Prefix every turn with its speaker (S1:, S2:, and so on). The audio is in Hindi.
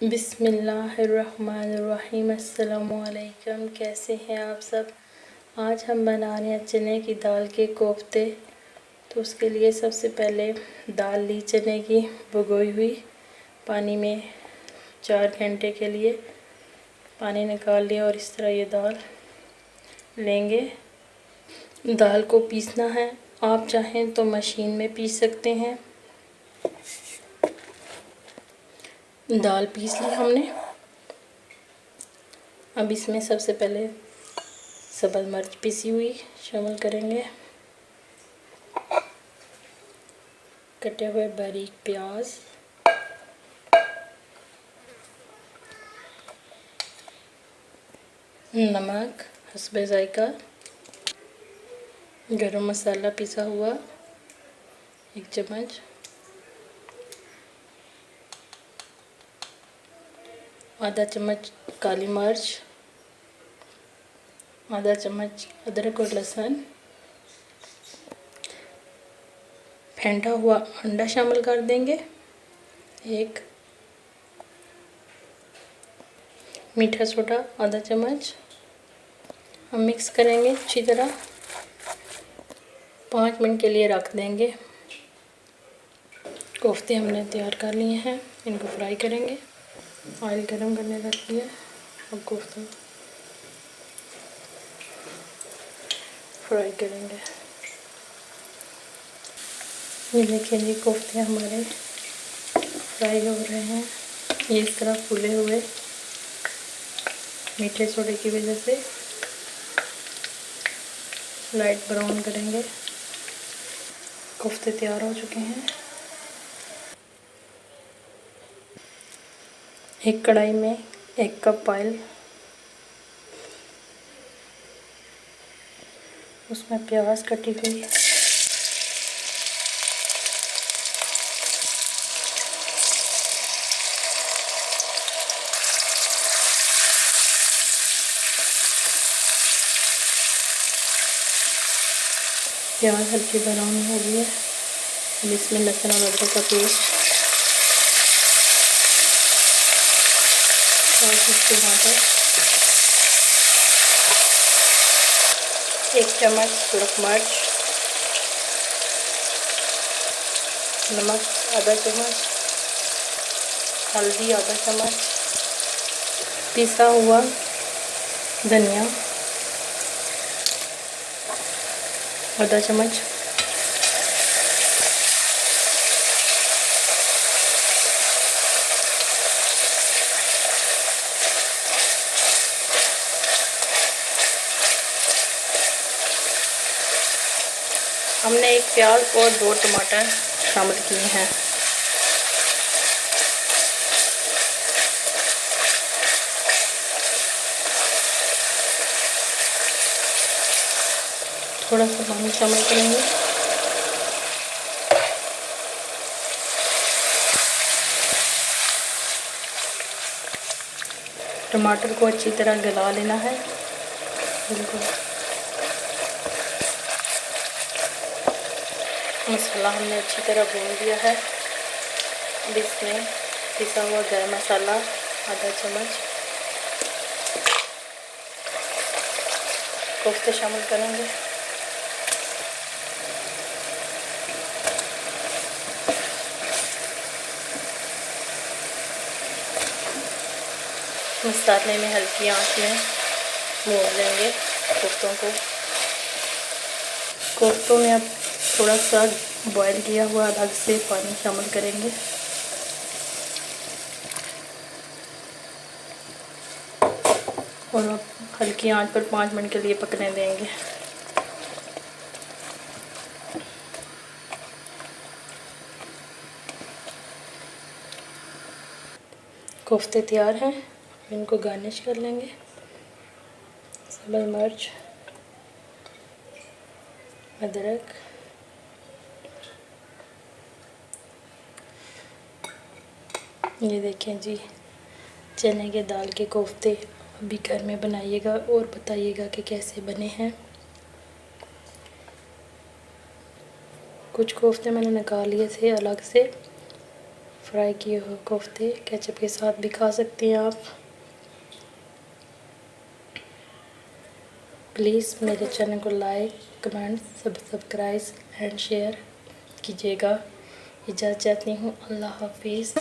S1: बिस्मिल्लाहिर्रहमानिर्रहीम। अस्सलामुअलैकुम। कैसे हैं आप सब। आज हम बना रहे हैं चने की दाल के कोफ्ते। तो उसके लिए सबसे पहले दाल ली चने की भिगोई हुई पानी में 4 घंटे के लिए पानी निकाल लिया और इस तरह ये दाल लेंगे। दाल को पीसना है, आप चाहें तो मशीन में पीस सकते हैं। दाल पीस ली हमने। अब इसमें सबसे पहले सब्ज़ मिर्च पिसी हुई शामिल करेंगे, कटे हुए बारीक प्याज, नमक हस्बे जायका, गरम मसाला पिसा हुआ 1 चम्मच, आधा चम्मच काली मिर्च, आधा चम्मच अदरक और लहसुन, फेंटा हुआ अंडा शामिल कर देंगे 1, मीठा सोडा आधा चम्मच। हम मिक्स करेंगे अच्छी तरह, 5 मिनट के लिए रख देंगे। कोफ्ते हमने तैयार कर लिए हैं, इनको फ्राई करेंगे। ऑयल गरम करने रख दिया। अब कोफ्ते फ्राई करेंगे। ये देखिए जी, कोफ्ते हमारे फ्राई हो रहे हैं। ये इस तरह फूले हुए मीठे सोडे की वजह से लाइट ब्राउन करेंगे। कोफ्ते तैयार हो चुके हैं। एक कढ़ाई में 1 कप ऑयल, उसमें प्याज कटी हुई, प्याज हल्की ब्राउन हो गई है। अब इसमें लहसुन और अदरक का पेस्ट, और टमाटर, 1 चम्मच सुरख मिर्च, नमक आधा चम्मच, हल्दी आधा चम्मच, पिसा हुआ धनिया आधा चम्मच, हमने 1 प्याज और 2 टमाटर शामिल किए हैं। थोड़ा सा पानी शामिल करेंगे। टमाटर को अच्छी तरह गला लेना है बिल्कुल। मसाला हमने अच्छी तरह भून दिया है। अब इसमें पिसा हुआ गरम मसाला आधा चम्मच, कोफ्ते शामिल करेंगे। मसाले में हल्की आंच में भून लेंगे कोफ्तों को। कोफ्तों में अब थोड़ा सा बॉईल किया हुआ अलग से पानी शामिल करेंगे। और अब हल्की आंच पर 5 मिनट के लिए पकने देंगे। कोफ्ते तैयार हैं, इनको गार्निश कर लेंगे। सब्ज़ मिर्च, अदरक, ये देखें जी, चने के दाल के कोफ्ते अभी घर में बनाइएगा और बताइएगा कि कैसे बने हैं। कुछ कोफ्ते मैंने निकाल लिए थे अलग से, फ्राई किए हुए कोफ्ते केचप के साथ भी खा सकती हैं आप। प्लीज़ मेरे चैनल को like, comment, subscribe and share कीजिएगा। इजाज़त चाहती हूँ। अल्लाह हाफिज़।